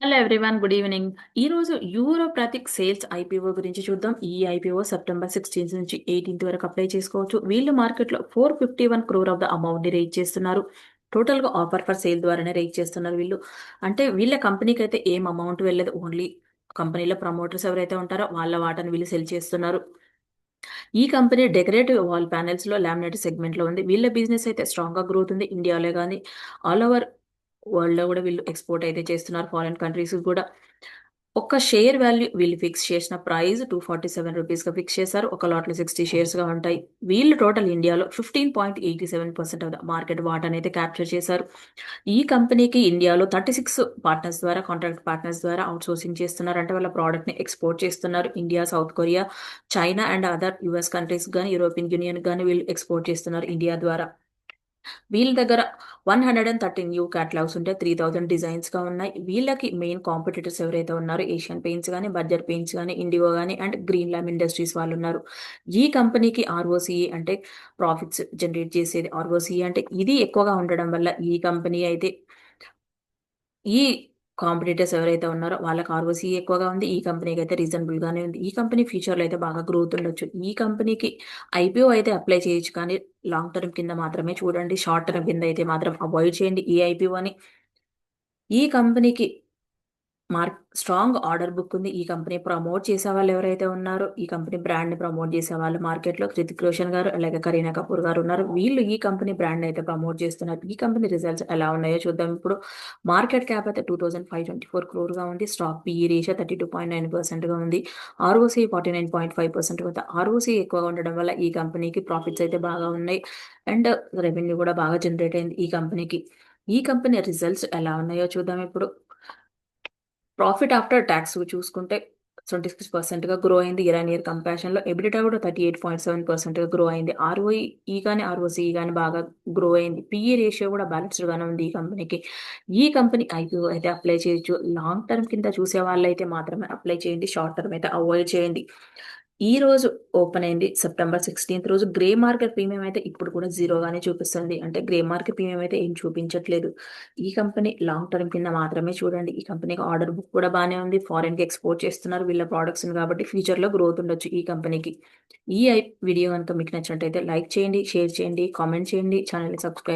Hello everyone, good evening. ఈ రోజు యూరోప్రతిక్ sales IPO గురించి చూద్దాం. ఈ ఐపీఓ సెప్టెంబర్ 16 నుంచి 18 వరకు అప్లై చేసుకోవచ్చు. వీళ్ళు మార్కెట్లో 451 క్రోర్ ఆఫ్ ద అమౌంట్ ని రేజ్ చేస్తున్నారు. టోటల్ గా ఆఫర్ ఫర్ సేల్ ద్వారానే రేజ్ చేస్తున్నారు వీళ్ళు. అంటే వీళ్ళ కంపెనీకి అయితే ఏం అమౌంట్ వెళ్ళదు, ఓన్లీ కంపెనీలో ప్రమోటర్స్ ఎవరైతే ఉంటారో వాళ్ళ వాటాను వీళ్ళు సెల్ చేస్తున్నారు. ఈ కంపెనీ డెకరేటివ్ వాల్ ప్యానెల్స్ లో లామినేట్ సెగ్మెంట్ లో ఉంది. వీళ్ళ బిజినెస్ అయితే స్ట్రాంగ్ గా గ్రోత్ ఉంది. ఇండియాలో కానీ ఆల్ ఓవర్ వరల్డ్ లో కూడా వీళ్ళు ఎక్స్పోర్ట్ అయితే చేస్తున్నారు, ఫారిన్ కంట్రీస్ కూడా. ఒక షేర్ వాల్యూ వీళ్ళు ఫిక్స్ చేసిన ప్రైస్ 247 రూపీస్ గా ఫిక్స్ చేశారు. ఒక లాట్ లో 60 షేర్స్ గా ఉంటాయి. వీళ్ళు టోటల్ ఇండియాలో 15.87% ఆఫ్ ద మార్కెట్ వాటాను అయితే క్యాప్చర్ చేశారు. ఈ కంపెనీకి ఇండియాలో 36 పార్ట్నర్స్ ద్వారా, కాంట్రాక్ట్ పార్ట్నర్స్ ద్వారా అవుట్ సోర్సింగ్ చేస్తున్నారు. అంటే వాళ్ళ ప్రోడక్ట్ ని ఎక్స్పోర్ట్ చేస్తున్నారు. India, south Korea, China and other US countries కానీ, యూరోపియన్ యూనియన్ కానీ వీళ్ళు ఎక్స్పోర్ట్ చేస్తున్నారు ఇండియా ద్వారా. వీళ్ళ దగ్గర 113 న్యూ క్యాటలాగ్స్ ఉంటే 3000 డిజైన్స్ గా ఉన్నాయి. వీళ్ళకి మెయిన్ కాంపిటీటర్స్ ఎవరైతే ఉన్నారో ఏషియన్ పెయింట్స్ కానీ, బర్జర్ పెయింట్స్ కానీ, ఇండిగో కానీ అండ్ గ్రీన్ లామ్ ఇండస్ట్రీస్ వాళ్ళు ఉన్నారు. ఈ కంపెనీకి ఆర్ఓసిఈ అంటే ప్రాఫిట్స్ జనరేట్ చేసేది. ఆర్ఓసిఈ అంటే ఇది ఎక్కువగా ఉండడం వల్ల ఈ కంపెనీ అయితే, ఈ కాంపిటీటర్స్ ఎవరైతే ఉన్నారో వాళ్ళకి ఆర్ఓసీ ఎక్కువగా ఉంది. ఈ కంపెనీకి అయితే రీజనబుల్ గానే ఉంది. ఈ కంపెనీ ఫ్యూచర్ లో అయితే బాగా గ్రోత్ ఉండొచ్చు. ఈ కంపెనీకి ఐపీఓ అయితే అప్లై చేయొచ్చు, కానీ లాంగ్ టర్మ్ కింద మాత్రమే చూడండి. షార్ట్ టర్మ్ కింద అయితే మాత్రం అవాయిడ్ చేయండి ఈ ఐపీఓ అని. ఈ కంపెనీకి స్ట్రాంగ్ ఆర్డర్ బుక్ ఉంది. ఈ కంపెనీ ప్రమోట్ చేసే వాళ్ళు ఎవరైతే ఉన్నారో, ఈ కంపెనీ బ్రాండ్ ని ప్రమోట్ చేసే వాళ్ళు మార్కెట్ లో హృతిక్ రోషన్ గారు అలాగే కరీనా కపూర్ గారు ఉన్నారు. వీళ్ళు ఈ కంపెనీ బ్రాండ్ అయితే ప్రమోట్ చేస్తున్నారు. ఈ కంపెనీ రిజల్ట్స్ ఎలా ఉన్నాయో చూద్దాం ఇప్పుడు. మార్కెట్ క్యాప్ అయితే 2524 గా ఉంది. స్టాక్ పిఈ రేషియో 32.9% గా ఉంది. ఆర్ఓసి 49.5% వద్ద ఆర్ఓసి ఎక్కువగా ఉండడం వల్ల ఈ కంపెనీకి ప్రాఫిట్స్ అయితే బాగా ఉన్నాయి. అండ్ రెవెన్యూ కూడా బాగా జనరేట్ అయింది ఈ కంపెనీకి. ఈ కంపెనీ రిజల్ట్స్ ఎలా ఉన్నాయో చూద్దాం ఇప్పుడు. ప్రాఫిట్ ఆఫ్టర్ ట్యాక్స్ చూసుకుంటే 26% గా గ్రో అయింది ఇయర్ ఆన్ ఇయర్ కంపారిజన్ లో. ఎబిలిటా కూడా 38.7% గా గ్రో అయింది. ఆర్ఓఈ కానీ ఆర్ఓసిఈ కానీ బాగా గ్రో అయింది. పిఈ రేషియో కూడా బ్యాలెన్స్డ్ గానే ఉంది ఈ కంపెనీకి. ఈ కంపెనీ ఐపీఓ అయితే అప్లై చేయొచ్చు. లాంగ్ టర్మ్ కింద చూసే వాళ్ళైతే మాత్రమే అప్లై చేయండి. షార్ట్ టర్మ్ అయితే అవాయిడ్ చేయండి. ఈ రోజు ఓపెన్ అయింది సెప్టెంబర్ 16 రోజు. గ్రే మార్కెట్ ప్రీమియం అయితే ఇప్పుడు కూడా జీరోగానే చూపిస్తుంది. అంటే గ్రే మార్కెట్ ప్రీమియం అయితే ఏం చూపించట్లేదు. ఈ కంపెనీ లాంగ్ టర్మ్ కింద మాత్రమే చూడండి. ఈ కంపెనీకి ఆర్డర్ బుక్ కూడా బాగానే ఉంది. ఫారెన్ కి ఎక్స్పోర్ట్ చేస్తున్నారు వీళ్ళ ప్రోడక్ట్స్ కాబట్టి ఫ్యూచర్ లో గ్రోత్ ఉండొచ్చు ఈ కంపెనీకి. ఈ వీడియో కనుక మీకు నచ్చినట్టయితే లైక్ చేయండి, షేర్ చేయండి, కామెంట్ చేయండి, ఛానల్ ని సబ్స్క్రైబ్